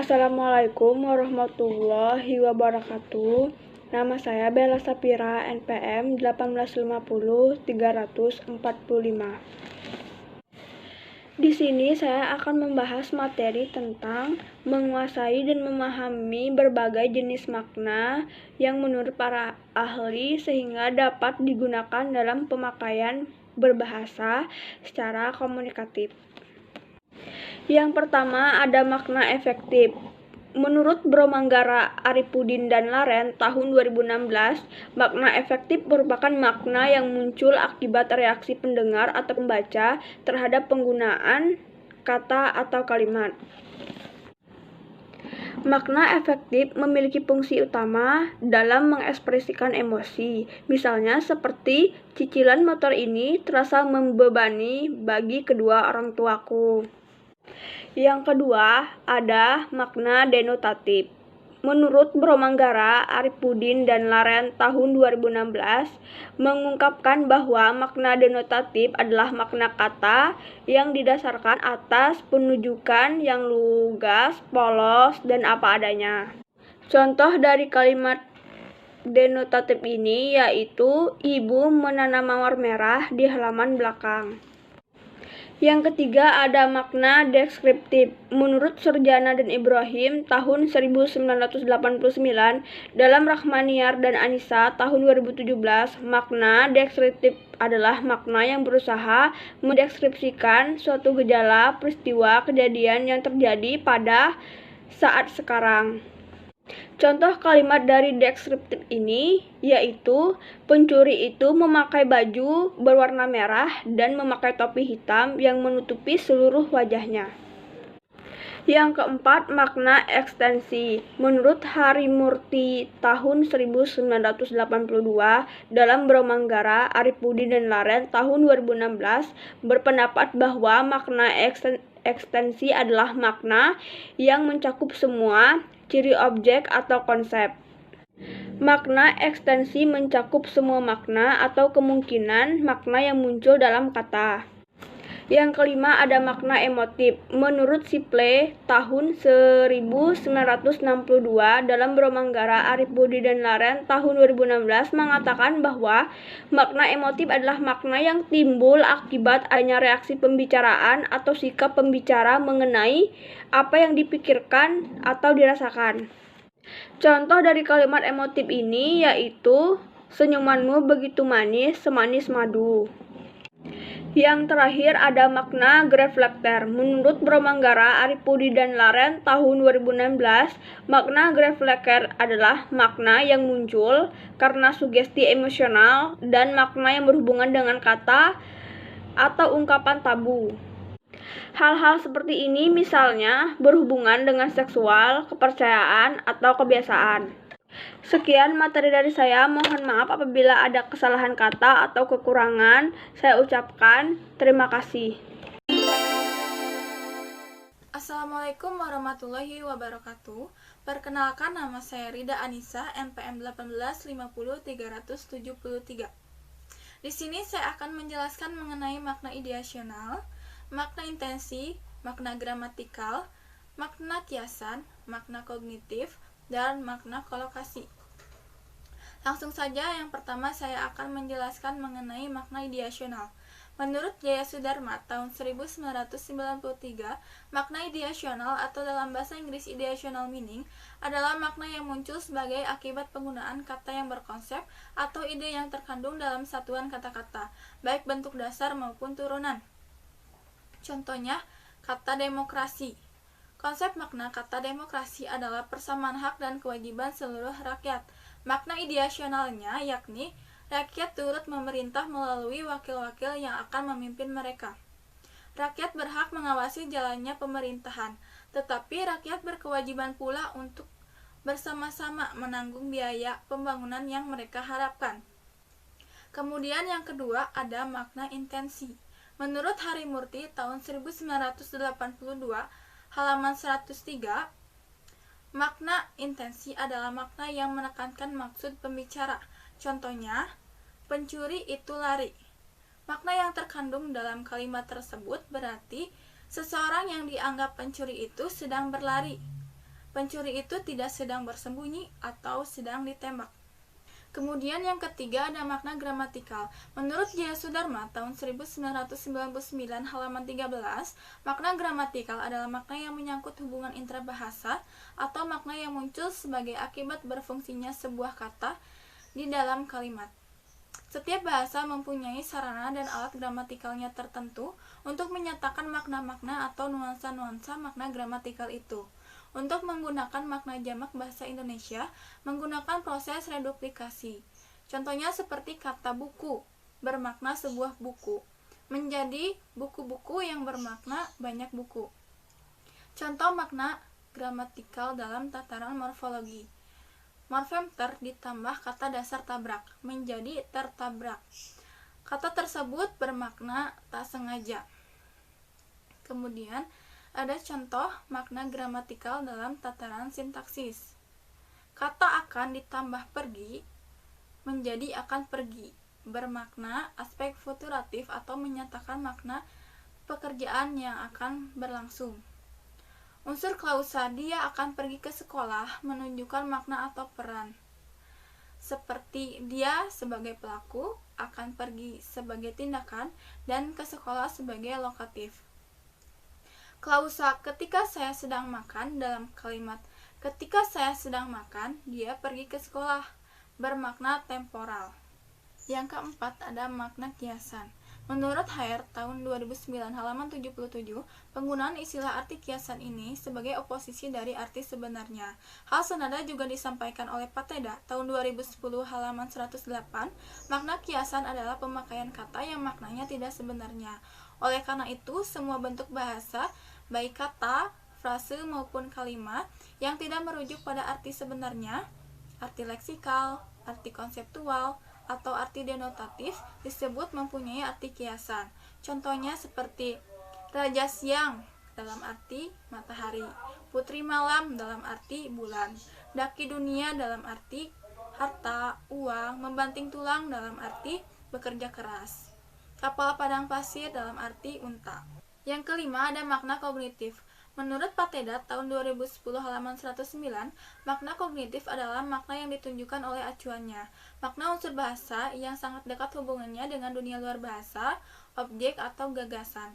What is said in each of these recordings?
Assalamualaikum warahmatullahi wabarakatuh. Nama saya Bella Sapira, NPM 1850345. Di sini saya akan membahas materi tentang menguasai dan memahami berbagai jenis makna yang menurut para ahli sehingga dapat digunakan dalam pemakaian berbahasa secara komunikatif. Yang pertama ada makna efektif. Menurut Bromanggara, Aripudin, dan Laren tahun 2016, makna efektif merupakan makna yang muncul akibat reaksi pendengar atau pembaca terhadap penggunaan kata atau kalimat. Makna efektif memiliki fungsi utama dalam mengekspresikan emosi. Misalnya seperti cicilan motor ini terasa membebani bagi kedua orang tuaku. Yang kedua, ada makna denotatif. Menurut Bromanggara, Aripudin, dan Laren tahun 2016 mengungkapkan bahwa makna denotatif adalah makna kata yang didasarkan atas penunjukan yang lugas, polos, dan apa adanya. Contoh dari kalimat denotatif ini yaitu ibu menanam mawar merah di halaman belakang. Yang ketiga ada makna deskriptif. Menurut Surjana dan Ibrahim tahun 1989 dalam Rahmaniar dan Anissa tahun 2017, makna deskriptif adalah makna yang berusaha mendeskripsikan suatu gejala, peristiwa, kejadian yang terjadi pada saat sekarang. Contoh kalimat dari deskriptif ini yaitu pencuri itu memakai baju berwarna merah dan memakai topi hitam yang menutupi seluruh wajahnya. Yang keempat, makna ekstensi. Menurut Harimurti tahun 1982 dalam Bromanggara, Aripudin, dan Laren tahun 2016 berpendapat bahwa makna ekstensi adalah makna yang mencakup semua ciri objek atau konsep. Makna ekstensi mencakup semua makna atau kemungkinan makna yang muncul dalam kata. Yang kelima ada makna emotif. Menurut Siple tahun 1962 dalam Bromanggara, Aripudin, dan Laren tahun 2016 mengatakan bahwa makna emotif adalah makna yang timbul akibat adanya reaksi pembicaraan atau sikap pembicara mengenai apa yang dipikirkan atau dirasakan. Contoh dari kalimat emotif ini yaitu senyumanmu begitu manis, semanis madu. Yang terakhir ada makna greflekter. Menurut Bromanggara, Aripudin, dan Laren tahun 2016, makna greflekter adalah makna yang muncul karena sugesti emosional dan makna yang berhubungan dengan kata atau ungkapan tabu. Hal-hal seperti ini misalnya berhubungan dengan seksual, kepercayaan, atau kebiasaan. Sekian materi dari saya, mohon maaf apabila ada kesalahan kata atau kekurangan. Saya ucapkan terima kasih. Assalamualaikum warahmatullahi wabarakatuh. Perkenalkan, nama saya Rida Anissa, NPM 1850373. Di sini saya akan menjelaskan mengenai makna ideasional, makna intensi, makna gramatikal, makna kiasan, makna kognitif, dan makna kolokasi. Langsung saja, yang pertama saya akan menjelaskan mengenai makna ideasional. Menurut Jayasudharma tahun 1993, makna ideasional atau dalam bahasa Inggris ideational meaning adalah makna yang muncul sebagai akibat penggunaan kata yang berkonsep atau ide yang terkandung dalam satuan kata-kata, baik bentuk dasar maupun turunan. Contohnya, kata demokrasi. Konsep makna kata demokrasi adalah persamaan hak dan kewajiban seluruh rakyat. Makna ideasionalnya yakni rakyat turut memerintah melalui wakil-wakil yang akan memimpin mereka. Rakyat berhak mengawasi jalannya pemerintahan, tetapi rakyat berkewajiban pula untuk bersama-sama menanggung biaya pembangunan yang mereka harapkan. Kemudian yang kedua ada makna intensi. Menurut Harimurti tahun 1982 halaman 103, makna intensi adalah makna yang menekankan maksud pembicara. Contohnya, pencuri itu lari. Makna yang terkandung dalam kalimat tersebut berarti seseorang yang dianggap pencuri itu sedang berlari. Pencuri itu tidak sedang bersembunyi atau sedang ditembak. Kemudian yang ketiga ada makna gramatikal. Menurut Jaya Sudarma tahun 1999 halaman 13, makna gramatikal adalah makna yang menyangkut hubungan intrabahasa atau makna yang muncul sebagai akibat berfungsinya sebuah kata di dalam kalimat. Setiap bahasa mempunyai sarana dan alat gramatikalnya tertentu untuk menyatakan makna-makna atau nuansa-nuansa makna gramatikal itu. Untuk menggunakan makna jamak bahasa Indonesia, menggunakan proses reduplikasi. Contohnya seperti kata buku, bermakna sebuah buku, menjadi buku-buku yang bermakna banyak buku. Contoh makna gramatikal dalam tataran morfologi. Morfem ter ditambah kata dasar tabrak, menjadi tertabrak. Kata tersebut bermakna tak sengaja. Kemudian, ada contoh makna gramatikal dalam tataran sintaksis. Kata akan ditambah pergi menjadi akan pergi, bermakna aspek futuratif atau menyatakan makna pekerjaan yang akan berlangsung. Unsur klausa dia akan pergi ke sekolah menunjukkan makna atau peran. Seperti dia sebagai pelaku akan pergi sebagai tindakan dan ke sekolah sebagai lokatif. Klausa ketika saya sedang makan dalam kalimat ketika saya sedang makan, dia pergi ke sekolah, bermakna temporal. Yang keempat ada makna kiasan. Menurut Haier tahun 2009 halaman 77, penggunaan istilah arti kiasan ini sebagai oposisi dari arti sebenarnya. Hal senada juga disampaikan oleh Pateda tahun 2010 halaman 108, makna kiasan adalah pemakaian kata yang maknanya tidak sebenarnya. Oleh karena itu, semua bentuk bahasa, baik kata, frase maupun kalimat yang tidak merujuk pada arti sebenarnya, arti leksikal, arti konseptual, atau arti denotatif disebut mempunyai arti kiasan. Contohnya seperti Raja Siang dalam arti matahari, Putri Malam dalam arti bulan, Daki Dunia dalam arti harta, uang, membanting tulang dalam arti bekerja keras, Kapal Padang Pasir dalam arti unta. Yang kelima ada makna kognitif. Menurut Pateda tahun 2010 halaman 109, makna kognitif adalah makna yang ditunjukkan oleh acuannya. Makna unsur bahasa yang sangat dekat hubungannya dengan dunia luar bahasa, objek atau gagasan,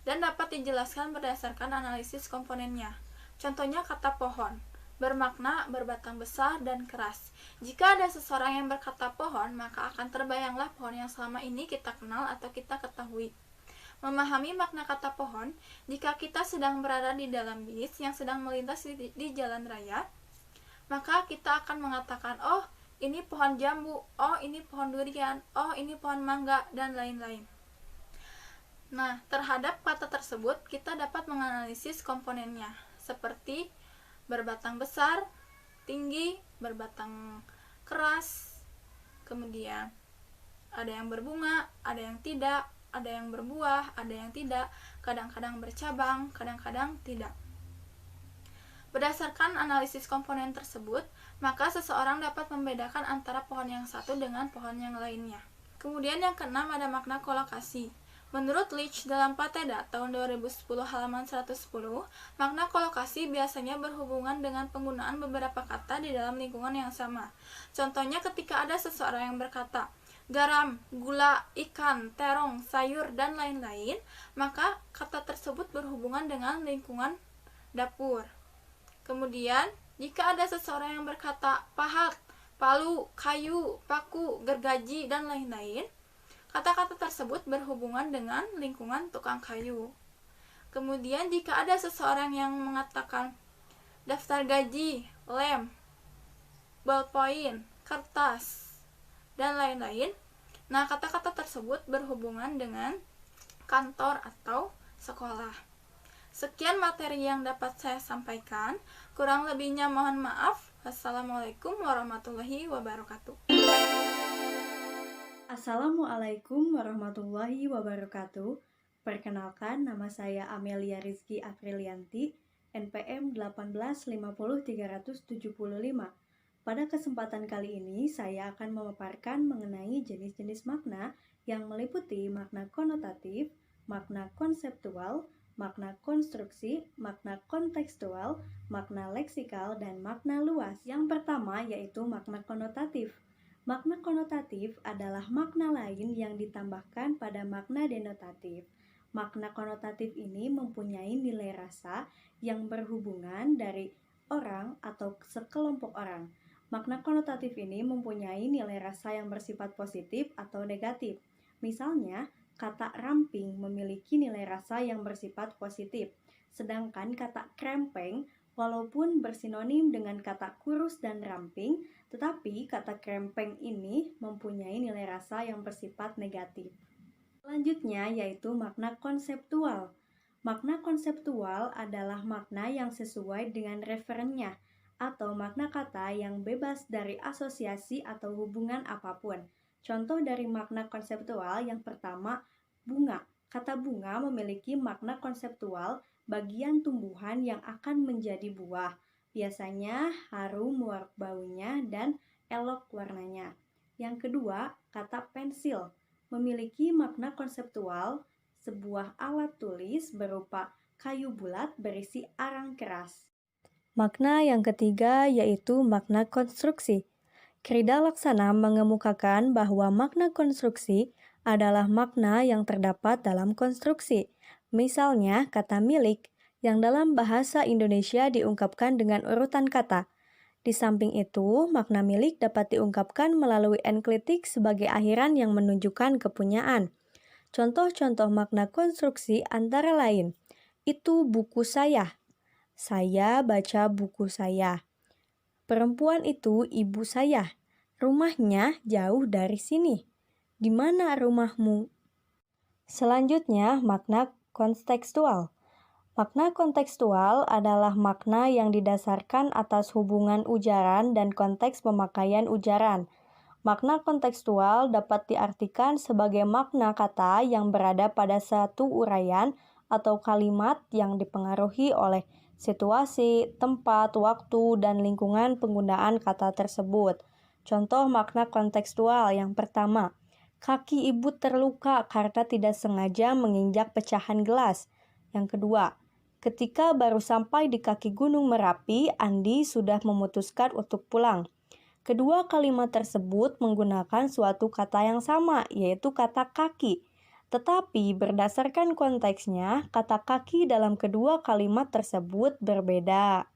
dan dapat dijelaskan berdasarkan analisis komponennya. Contohnya kata pohon, bermakna berbatang besar dan keras. Jika ada seseorang yang berkata pohon, maka akan terbayanglah pohon yang selama ini kita kenal atau kita ketahui. Memahami makna kata pohon, jika kita sedang berada di dalam bis yang sedang melintas di jalan raya, maka kita akan mengatakan, oh ini pohon jambu, oh ini pohon durian, oh ini pohon mangga, dan lain-lain. Nah, terhadap kata tersebut, kita dapat menganalisis komponennya, seperti berbatang besar, tinggi, berbatang keras, kemudian ada yang berbunga, ada yang tidak, ada yang berbuah, ada yang tidak, kadang-kadang bercabang, kadang-kadang tidak. Berdasarkan analisis komponen tersebut, maka seseorang dapat membedakan antara pohon yang satu dengan pohon yang lainnya. Kemudian yang keenam ada makna kolokasi. Menurut Leach dalam Pateda tahun 2010 halaman 110, makna kolokasi biasanya berhubungan dengan penggunaan beberapa kata di dalam lingkungan yang sama. Contohnya ketika ada seseorang yang berkata, garam, gula, ikan, terong, sayur, dan lain-lain, maka kata tersebut berhubungan dengan lingkungan dapur. Kemudian, jika ada seseorang yang berkata pahat, palu, kayu, paku, gergaji, dan lain-lain, kata-kata tersebut berhubungan dengan lingkungan tukang kayu. Kemudian, jika ada seseorang yang mengatakan daftar gaji, lem, ballpoint, kertas, dan lain-lain, nah kata-kata tersebut berhubungan dengan kantor atau sekolah. Sekian materi yang dapat saya sampaikan, kurang lebihnya mohon maaf. Wassalamualaikum warahmatullahi wabarakatuh. Assalamualaikum warahmatullahi wabarakatuh. Perkenalkan, nama saya Amelia Rizky Aprilianti, NPM 1850375. Pada kesempatan kali ini, saya akan memaparkan mengenai jenis-jenis makna yang meliputi makna konotatif, makna konseptual, makna konstruksi, makna kontekstual, makna leksikal, dan makna luas. Yang pertama yaitu makna konotatif. Makna konotatif adalah makna lain yang ditambahkan pada makna denotatif. Makna konotatif ini mempunyai nilai rasa yang berhubungan dari orang atau sekelompok orang. Makna konotatif ini mempunyai nilai rasa yang bersifat positif atau negatif. Misalnya, kata ramping memiliki nilai rasa yang bersifat positif, sedangkan kata krempeng walaupun bersinonim dengan kata kurus dan ramping, tetapi kata krempeng ini mempunyai nilai rasa yang bersifat negatif. Selanjutnya yaitu makna konseptual. Makna konseptual adalah makna yang sesuai dengan referennya, atau makna kata yang bebas dari asosiasi atau hubungan apapun. Contoh dari makna konseptual yang pertama, bunga. Kata bunga memiliki makna konseptual bagian tumbuhan yang akan menjadi buah. Biasanya harum baunya dan elok warnanya. Yang kedua, kata pensil memiliki makna konseptual sebuah alat tulis berupa kayu bulat berisi arang keras. Makna yang ketiga yaitu makna konstruksi. Krida Laksana mengemukakan bahwa makna konstruksi adalah makna yang terdapat dalam konstruksi. Misalnya, kata milik yang dalam bahasa Indonesia diungkapkan dengan urutan kata. Di samping itu, makna milik dapat diungkapkan melalui enklitik sebagai akhiran yang menunjukkan kepunyaan. Contoh-contoh makna konstruksi antara lain, itu buku saya baca buku saya. Perempuan itu ibu saya, rumahnya jauh dari sini. Di mana rumahmu? Selanjutnya, makna kontekstual. Makna kontekstual adalah makna yang didasarkan atas hubungan ujaran dan konteks pemakaian ujaran. Makna kontekstual dapat diartikan sebagai makna kata yang berada pada satu uraian atau kalimat yang dipengaruhi oleh situasi, tempat, waktu, dan lingkungan penggunaan kata tersebut. Contoh makna kontekstual yang pertama, kaki ibu terluka karena tidak sengaja menginjak pecahan gelas. Yang kedua, ketika baru sampai di kaki Gunung Merapi, Andi sudah memutuskan untuk pulang. Kedua kalimat tersebut menggunakan suatu kata yang sama, yaitu kata kaki. Tetapi berdasarkan konteksnya, kata kaki dalam kedua kalimat tersebut berbeda.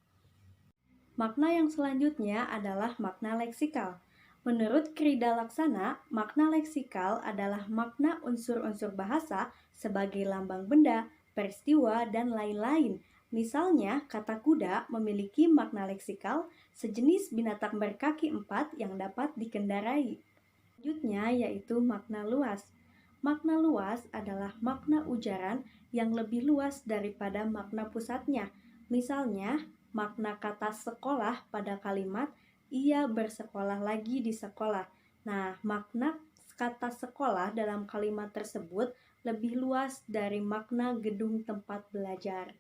Makna yang selanjutnya adalah makna leksikal. Menurut Krida Laksana, makna leksikal adalah makna unsur-unsur bahasa sebagai lambang benda, peristiwa, dan lain-lain. Misalnya, kata kuda memiliki makna leksikal sejenis binatang berkaki 4 yang dapat dikendarai. Selanjutnya yaitu makna luas. Makna luas adalah makna ujaran yang lebih luas daripada makna pusatnya. Misalnya, makna kata sekolah pada kalimat ia bersekolah lagi di sekolah. Nah, makna kata sekolah dalam kalimat tersebut lebih luas dari makna gedung tempat belajar.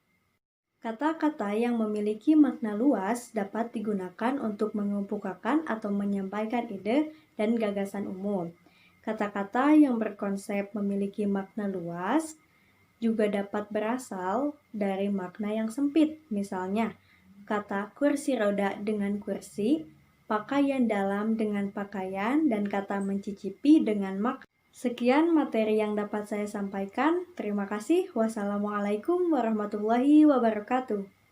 Kata-kata yang memiliki makna luas dapat digunakan untuk mengemukakan atau menyampaikan ide dan gagasan umum. Kata-kata yang berkonsep memiliki makna luas juga dapat berasal dari makna yang sempit. Misalnya, kata kursi roda dengan kursi, pakaian dalam dengan pakaian, dan kata mencicipi dengan makan. Sekian materi yang dapat saya sampaikan. Terima kasih. Wassalamualaikum warahmatullahi wabarakatuh.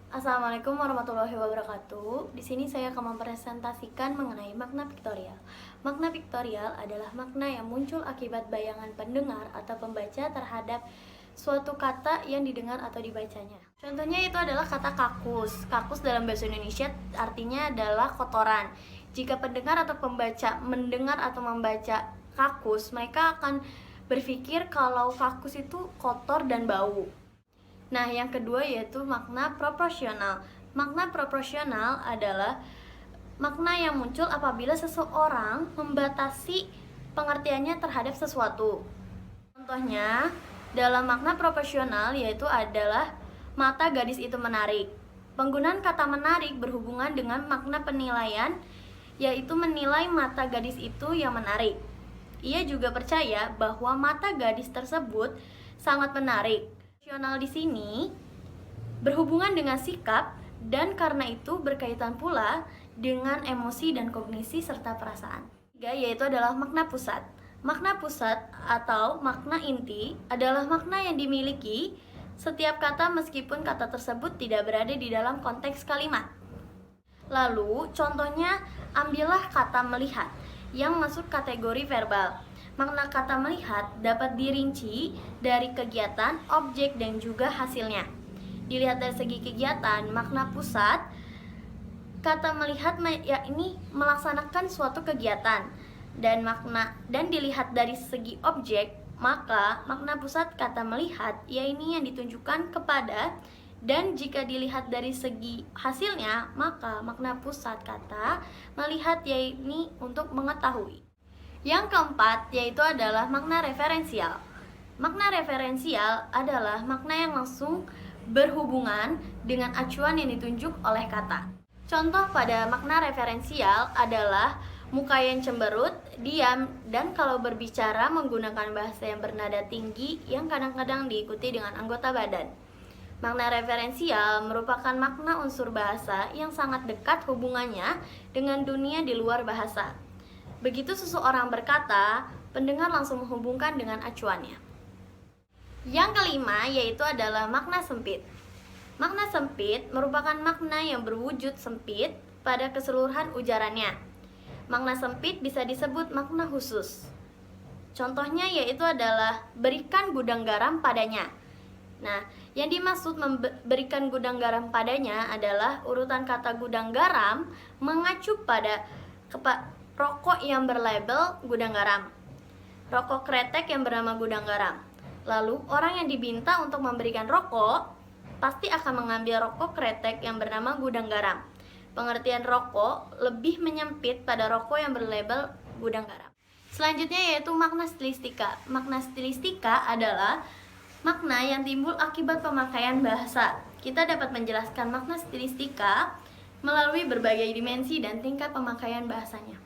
Assalamualaikum warahmatullahi wabarakatuh. Di sini saya akan mempresentasikan mengenai makna piktorial. Makna piktorial adalah makna yang muncul akibat bayangan pendengar atau pembaca terhadap suatu kata yang didengar atau dibacanya. Contohnya itu adalah kata kakus. Kakus dalam bahasa Indonesia artinya adalah kotoran. Jika pendengar atau pembaca mendengar atau membaca kakus, mereka akan berpikir kalau kakus itu kotor dan bau. Nah, yang kedua yaitu makna proporsional. Makna proporsional adalah makna yang muncul apabila seseorang membatasi pengertiannya terhadap sesuatu. Contohnya, dalam makna proporsional yaitu adalah mata gadis itu menarik. Penggunaan kata menarik berhubungan dengan makna penilaian, yaitu menilai mata gadis itu yang menarik. ia juga percaya bahwa mata gadis tersebut sangat menarik. Emosional di sini berhubungan dengan sikap dan karena itu berkaitan pula dengan emosi dan kognisi serta perasaan. Ketiga yaitu adalah makna pusat. Makna pusat atau makna inti adalah makna yang dimiliki setiap kata meskipun kata tersebut tidak berada di dalam konteks kalimat. Lalu contohnya ambillah kata melihat yang masuk kategori verbal. Makna kata melihat dapat dirinci dari kegiatan, objek, dan juga hasilnya. Dilihat dari segi kegiatan, makna pusat kata melihat yakni melaksanakan suatu kegiatan dan dilihat dari segi objek, maka makna pusat kata melihat yakni yang ditunjukkan kepada, dan jika dilihat dari segi hasilnya, maka makna pusat kata melihat yakni untuk mengetahui. Yang keempat yaitu adalah makna referensial. Makna referensial adalah makna yang langsung berhubungan dengan acuan yang ditunjuk oleh kata. Contoh pada makna referensial adalah muka yang cemberut, diam, dan kalau berbicara menggunakan bahasa yang bernada tinggi yang kadang-kadang diikuti dengan anggota badan. Makna referensial merupakan makna unsur bahasa yang sangat dekat hubungannya dengan dunia di luar bahasa. Begitu seseorang berkata, pendengar langsung menghubungkan dengan acuannya. Yang kelima yaitu adalah makna sempit. Makna sempit merupakan makna yang berwujud sempit pada keseluruhan ujarannya. Makna sempit bisa disebut makna khusus. Contohnya yaitu adalah berikan gudang garam padanya. Nah, yang dimaksud memberikan gudang garam padanya adalah urutan kata gudang garam mengacu pada rokok yang berlabel gudang garam, rokok kretek yang bernama gudang garam. Lalu orang yang diminta untuk memberikan rokok pasti akan mengambil rokok kretek yang bernama gudang garam. Pengertian rokok lebih menyempit pada rokok yang berlabel gudang garam. Selanjutnya yaitu makna stilistika. Makna stilistika adalah makna yang timbul akibat pemakaian bahasa. Kita dapat menjelaskan makna stilistika melalui berbagai dimensi dan tingkat pemakaian bahasanya.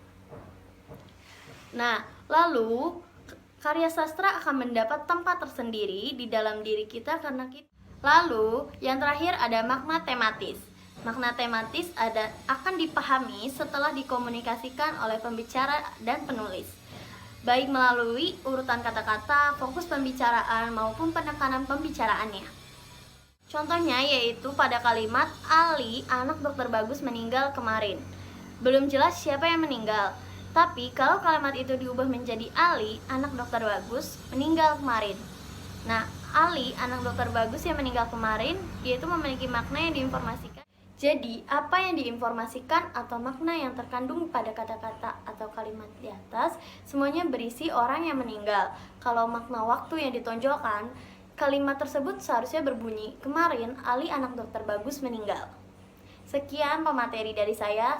Nah, lalu karya sastra akan mendapat tempat tersendiri di dalam diri kita karena kita. Lalu, yang terakhir ada makna tematis. Makna tematis akan dipahami setelah dikomunikasikan oleh pembicara dan penulis, baik melalui urutan kata-kata, fokus pembicaraan, maupun penekanan pembicaraannya. Contohnya yaitu pada kalimat Ali, anak dokter Bagus meninggal kemarin. Belum jelas siapa yang meninggal. Tapi kalau kalimat itu diubah menjadi Ali, anak dokter Bagus, meninggal kemarin. Nah, Ali, anak dokter Bagus yang meninggal kemarin, yaitu memiliki makna yang diinformasikan. Jadi, apa yang diinformasikan atau makna yang terkandung pada kata-kata atau kalimat di atas, semuanya berisi orang yang meninggal. Kalau makna waktu yang ditonjolkan, kalimat tersebut seharusnya berbunyi, kemarin Ali, anak dokter Bagus, meninggal. Sekian pemateri dari saya,